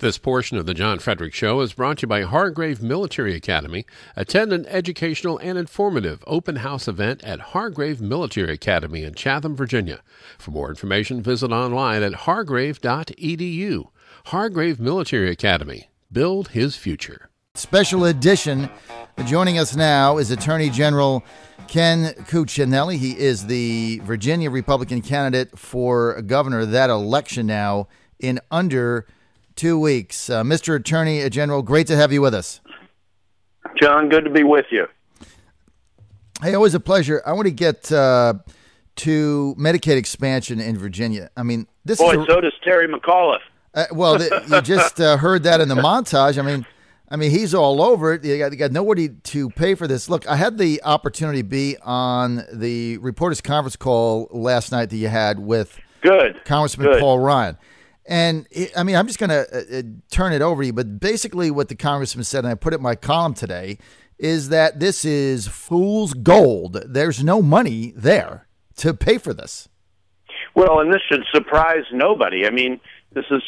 This portion of the John Fredericks Show is brought to you by Hargrave Military Academy. Attend an educational and informative open house event at Hargrave Military Academy in Chatham, Virginia. For more information, visit online at hargrave.edu. Hargrave Military Academy. Build his future. Special edition. Joining us now is Attorney General Ken Cuccinelli. He is the Virginia Republican candidate for governor. That election now in under 2 weeks. Mr. Attorney General, great to have you with us. John, good to be with you. Hey, always a pleasure. I want to get to Medicaid expansion in Virginia. I mean, this so does Terry McAuliffe. You just heard that in the montage. I mean, he's all over it. You got nobody to pay for this. Look, I had the opportunity to be on the reporters' conference call last night that you had with Congressman Paul Ryan. And, I'm just going to turn it over to you, but basically what the congressman said, and I put it in my column today, is that this is fool's gold. There's no money there to pay for this. Well, and this should surprise nobody. I mean, this is,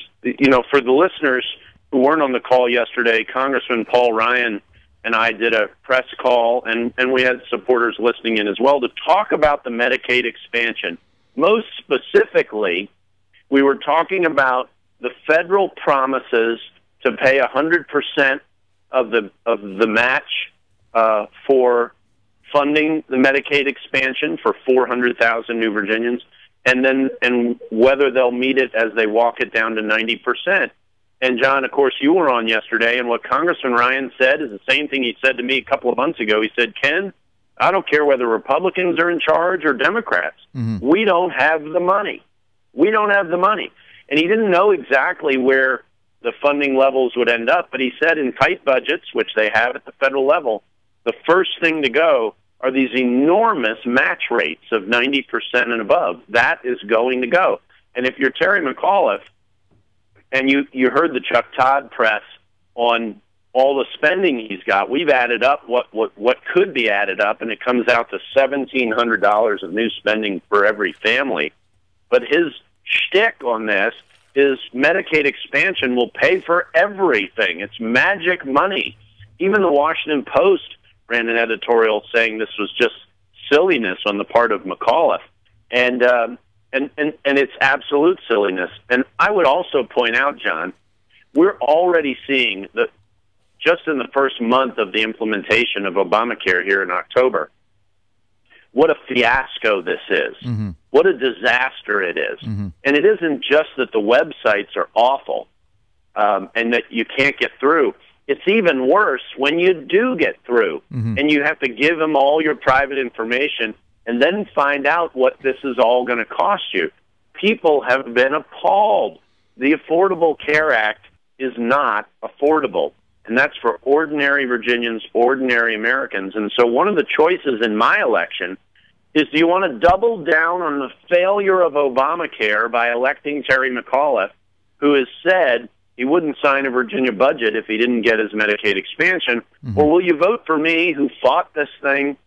for the listeners who weren't on the call yesterday, Congressman Paul Ryan and I did a press call, and we had supporters listening in as well, to talk about the Medicaid expansion. Most specifically, we were talking about the federal promises to pay 100% of the match for funding the Medicaid expansion for 400,000 new Virginians, and whether they'll meet it as they walk it down to 90%. And John, of course, you were on yesterday, and what Congressman Ryan said is the same thing he said to me a couple of months ago. He said, Ken, I don't care whether Republicans are in charge or Democrats. Mm-hmm. We don't have the money. We don't have the money. And he didn't know exactly where the funding levels would end up, but he said in tight budgets, which they have at the federal level, the first thing to go are these enormous match rates of 90% and above. That is going to go. And if you're Terry McAuliffe, and you heard the Chuck Todd press on all the spending he's got, we've added up what could be added up, and it comes out to $1,700 of new spending for every family. But his shtick on this is Medicaid expansion will pay for everything. It's magic money. Even the Washington Post ran an editorial saying this was just silliness on the part of McAuliffe, and it's absolute silliness. And I would also point out, John, we're already seeing that just in the first month of the implementation of Obamacare here in October, what a fiasco this is. Mm-hmm. What a disaster it is. Mm-hmm. And it isn't just that the websites are awful and that you can't get through. It's even worse when you do get through, mm-hmm. and you have to give them all your private information and then find out what this is all going to cost you. People have been appalled. The Affordable Care Act is not affordable, and that's for ordinary Virginians, ordinary Americans. And so one of the choices in my election is, do you want to double down on the failure of Obamacare by electing Terry McAuliffe, who has said he wouldn't sign a Virginia budget if he didn't get his Medicaid expansion, mm-hmm. or will you vote for me, who fought this thing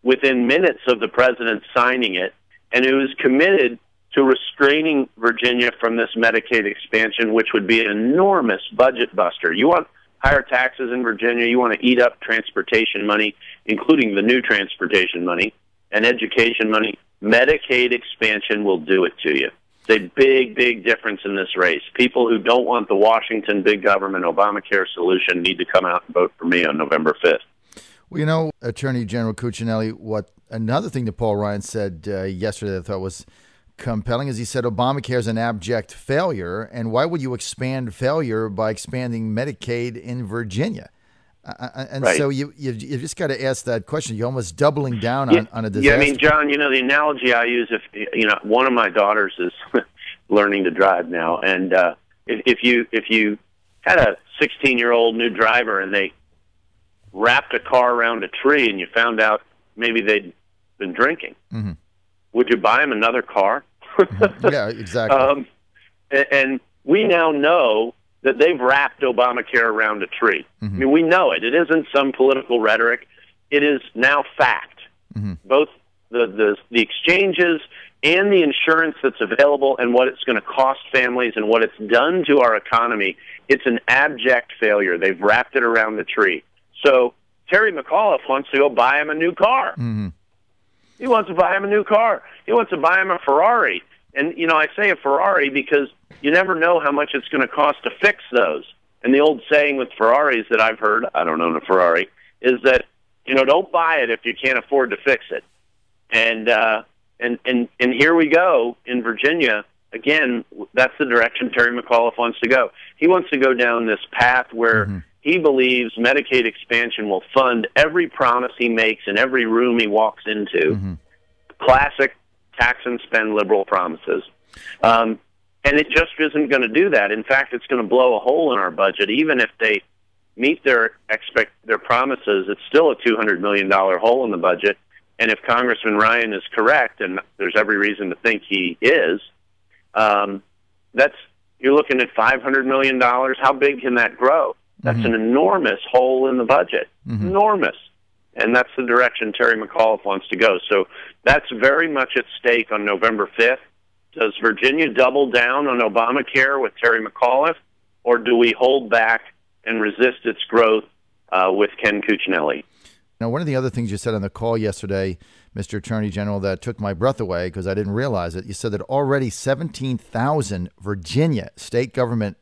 within minutes of the president signing it, and who is committed to restraining Virginia from this Medicaid expansion, which would be an enormous budget buster? You want higher taxes in Virginia, you want to eat up transportation money, including the new transportation money, and education money. Medicaid expansion will do it to you. It's a big, big difference in this race. People who don't want the Washington big government Obamacare solution need to come out and vote for me on November 5th. Well, Attorney General Cuccinelli, another thing that Paul Ryan said yesterday that I thought was compelling is he said Obamacare is an abject failure, and why would you expand failure by expanding Medicaid in Virginia? Right. So you've just got to ask that question. You're almost doubling down on a disaster. Yeah, John, the analogy I use, if one of my daughters is learning to drive now, and if you had a 16-year-old new driver and they wrapped a car around a tree and you found out maybe they'd been drinking, mm-hmm. would you buy him another car? Yeah, exactly. And we now know that they've wrapped Obamacare around a tree. Mm-hmm. I mean, we know it. It isn't some political rhetoric. It is now fact. Mm-hmm. Both the exchanges and the insurance that's available and what it's going to cost families and what it's done to our economy, it's an abject failure. They've wrapped it around the tree. So Terry McAuliffe wants to go buy him a new car. Mm-hmm. He wants to buy him a new car. He wants to buy him a Ferrari. And, I say a Ferrari because you never know how much it's going to cost to fix those. And the old saying with Ferraris that I've heard, I don't own a Ferrari, is that, don't buy it if you can't afford to fix it. And here we go in Virginia. Again, that's the direction Terry McAuliffe wants to go. He wants to go down this path where he believes Medicaid expansion will fund every promise he makes in every room he walks into. Classic tax and spend liberal promises. And it just isn't going to do that. In fact, it's going to blow a hole in our budget. Even if they meet their promises, it's still a $200 million hole in the budget. And if Congressman Ryan is correct, and there's every reason to think he is, you're looking at $500 million. How big can that grow? That's an enormous hole in the budget. Enormous. And that's the direction Terry McAuliffe wants to go. So that's very much at stake on November 5th. Does Virginia double down on Obamacare with Terry McAuliffe, or do we hold back and resist its growth with Ken Cuccinelli? Now, one of the other things you said on the call yesterday, Mr. Attorney General, that took my breath away because I didn't realize it. You said that already 17,000 Virginia state government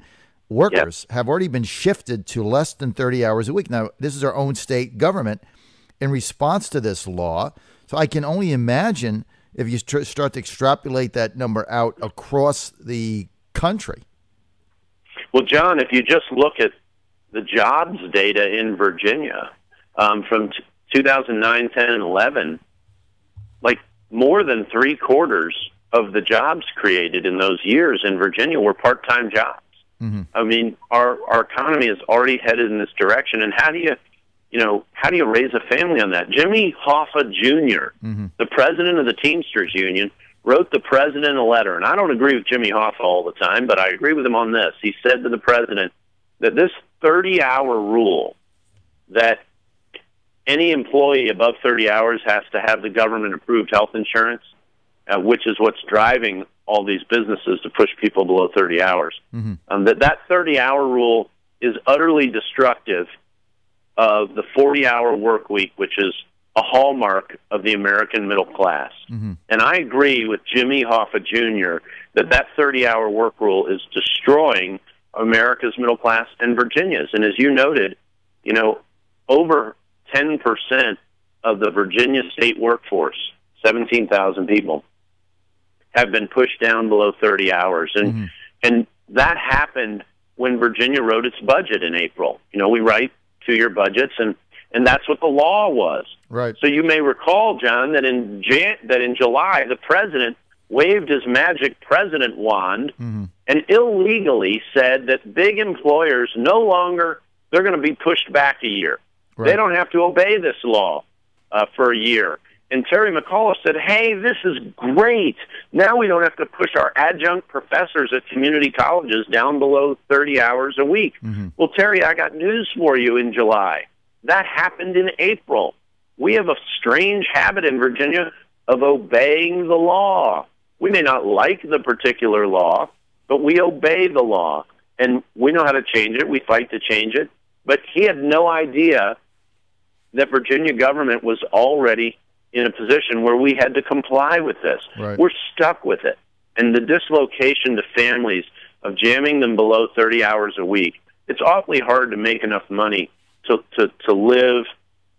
workers have already been shifted to less than 30 hours a week. Now, this is our own state government in response to this law. So I can only imagine if you start to extrapolate that number out across the country. Well, John, if you just look at the jobs data in Virginia from 2009, 10, and 11, like more than 3/4 of the jobs created in those years in Virginia were part-time jobs. I mean, our economy is already headed in this direction. And how do you raise a family on that? Jimmy Hoffa Jr., the president of the Teamsters Union, wrote the president a letter. And I don't agree with Jimmy Hoffa all the time, but I agree with him on this. He said to the president that this 30-hour rule, that any employee above 30 hours has to have the government-approved health insurance, which is what's driving all these businesses to push people below 30 hours. That 30-hour rule is utterly destructive of the 40-hour work week, which is a hallmark of the American middle class. And I agree with Jimmy Hoffa Jr. that 30-hour work rule is destroying America's middle class and Virginia's. And as you noted, over 10% of the Virginia state workforce, 17,000 people, have been pushed down below 30 hours. And that happened when Virginia wrote its budget in April. We write two-year budgets, and that's what the law was. Right. So you may recall, John, that in July, the president waved his magic president wand and illegally said that big employers no longer, they're going to be pushed back a year. Right. They don't have to obey this law for a year. And Terry McAuliffe said, hey, this is great. Now we don't have to push our adjunct professors at community colleges down below 30 hours a week. Well, Terry, I got news for you in July. That happened in April. We have a strange habit in Virginia of obeying the law. We may not like the particular law, but we obey the law. And we know how to change it. We fight to change it. But he had no idea that Virginia government was already in a position where we had to comply with this. Right. We're stuck with it. And the dislocation to families of jamming them below 30 hours a week, it's awfully hard to make enough money to live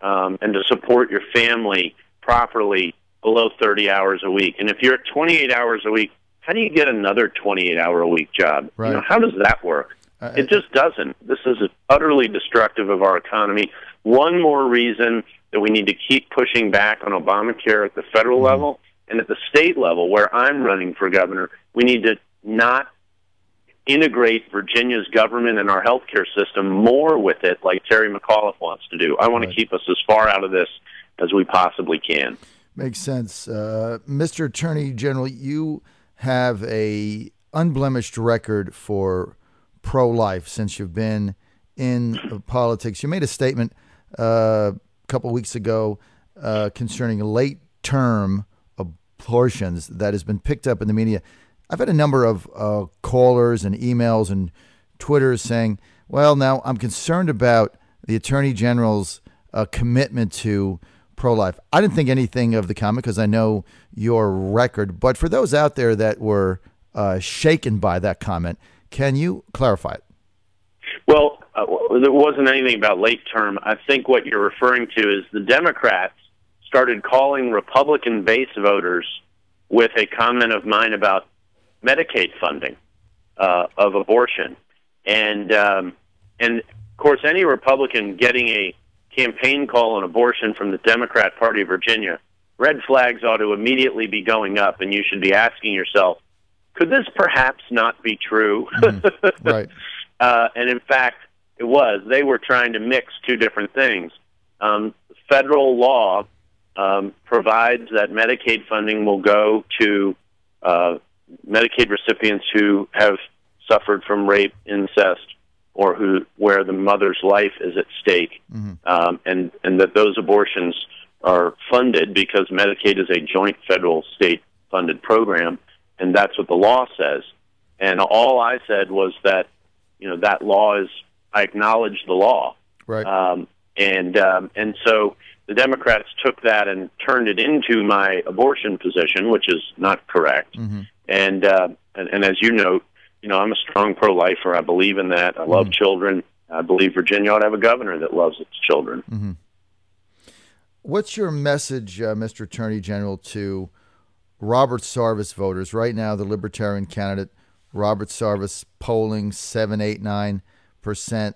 and to support your family properly below 30 hours a week. And if you're at 28 hours a week, how do you get another 28-hour-a-week job? Right. How does that work? It just doesn't. This is utterly destructive of our economy. One more reason that we need to keep pushing back on Obamacare at the federal level, and at the state level, where I'm running for governor, we need to not integrate Virginia's government and our healthcare system more with it like Terry McAuliffe wants to do. I want to keep us as far out of this as we possibly can. Makes sense. Mr. Attorney General, you have a unblemished record for pro-life since you've been in politics. You made a statement couple weeks ago concerning late-term abortions that has been picked up in the media. I've had a number of callers and emails and Twitters saying, well, now I'm concerned about the Attorney General's commitment to pro-life. I didn't think anything of the comment because I know your record. But for those out there that were shaken by that comment, can you clarify it? Well, there wasn't anything about late term. I think what you're referring to is the Democrats started calling Republican base voters with a comment of mine about Medicaid funding of abortion. And of course, any Republican getting a campaign call on abortion from the Democrat Party of Virginia, red flags ought to immediately be going up, and you should be asking yourself, could this perhaps not be true? Right. And in fact, it was. They were trying to mix two different things. Federal law provides that Medicaid funding will go to Medicaid recipients who have suffered from rape, incest, or where the mother's life is at stake, and that those abortions are funded because Medicaid is a joint federal-state funded program, and that's what the law says. And all I said was that, that law is, I acknowledge the law. Right. And so the Democrats took that and turned it into my abortion position, which is not correct. And as you note, I'm a strong pro-lifer. I believe in that. I love children. I believe Virginia ought to have a governor that loves its children. What's your message, Mr. Attorney General, to Robert Sarvis voters? Right now, the Libertarian candidate, Robert Sarvis, polling 7, 8, 9%,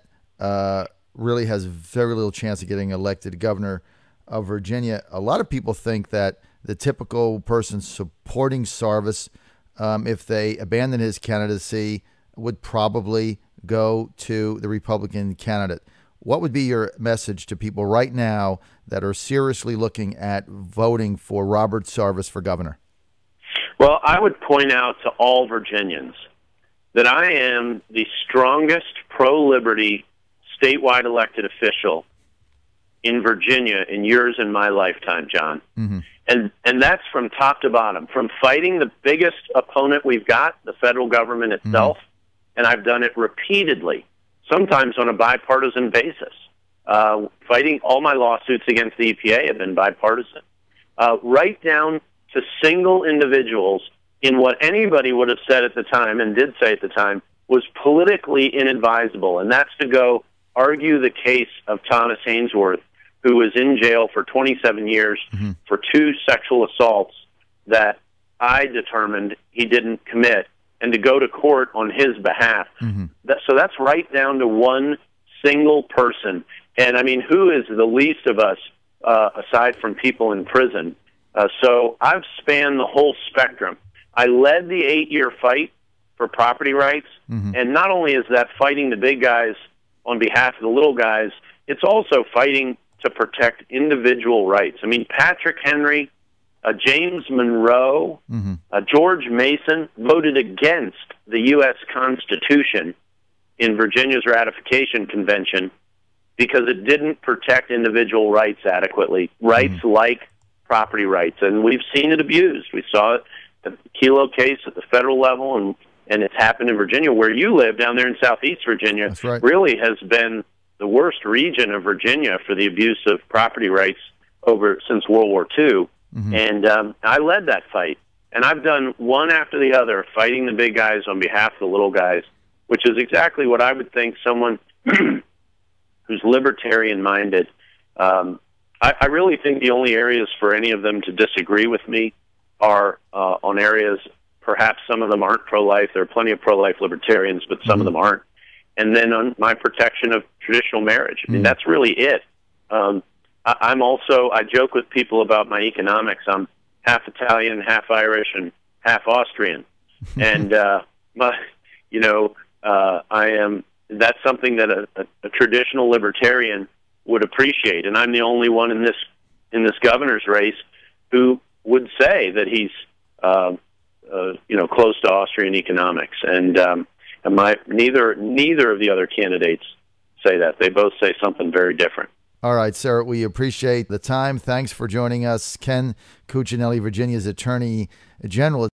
really has very little chance of getting elected governor of Virginia. A lot of people think that the typical person supporting Sarvis, if they abandon his candidacy, would probably go to the Republican candidate. What would be your message to people right now that are seriously looking at voting for Robert Sarvis for governor? Well, I would point out to all Virginians that I am the strongest pro-liberty statewide elected official in Virginia in yours and my lifetime, John. And that's from top to bottom, from fighting the biggest opponent we've got, the federal government itself, and I've done it repeatedly, sometimes on a bipartisan basis. Fighting all my lawsuits against the EPA have been bipartisan, right down to single individuals in what anybody would have said at the time and did say at the time was politically inadvisable, and that's to go argue the case of Thomas Hainsworth, who was in jail for 27 years for 2 sexual assaults that I determined he didn't commit, and to go to court on his behalf. So that's right down to one single person. And, I mean, who is the least of us, aside from people in prison? So I've spanned the whole spectrum. I led the 8-year fight for property rights, and not only is that fighting the big guys on behalf of the little guys, it's also fighting to protect individual rights. I mean, Patrick Henry, James Monroe, George Mason voted against the U.S. Constitution in Virginia's ratification convention because it didn't protect individual rights adequately, rights like property rights. And we've seen it abused. We saw it at the Kelo case at the federal level, and it's happened in Virginia, where you live down there in southeast Virginia. That's right. Really has been the worst region of Virginia for the abuse of property rights since World War II. And I led that fight. And I've done one after the other, fighting the big guys on behalf of the little guys, which is exactly what I would think someone who's libertarian-minded. I really think the only areas for any of them to disagree with me are on areas, perhaps some of them aren't pro-life. There are plenty of pro-life libertarians, but some of them aren't. And then on my protection of traditional marriage. I mean, that's really it. I joke with people about my economics. I'm half Italian, half Irish, and half Austrian. And, that's something that a traditional libertarian would appreciate. And I'm the only one in this governor's race who would say that he's, close to Austrian economics. And neither of the other candidates say that. They both say something very different. All right, sir. We appreciate the time. Thanks for joining us. Ken Cuccinelli, Virginia's Attorney General.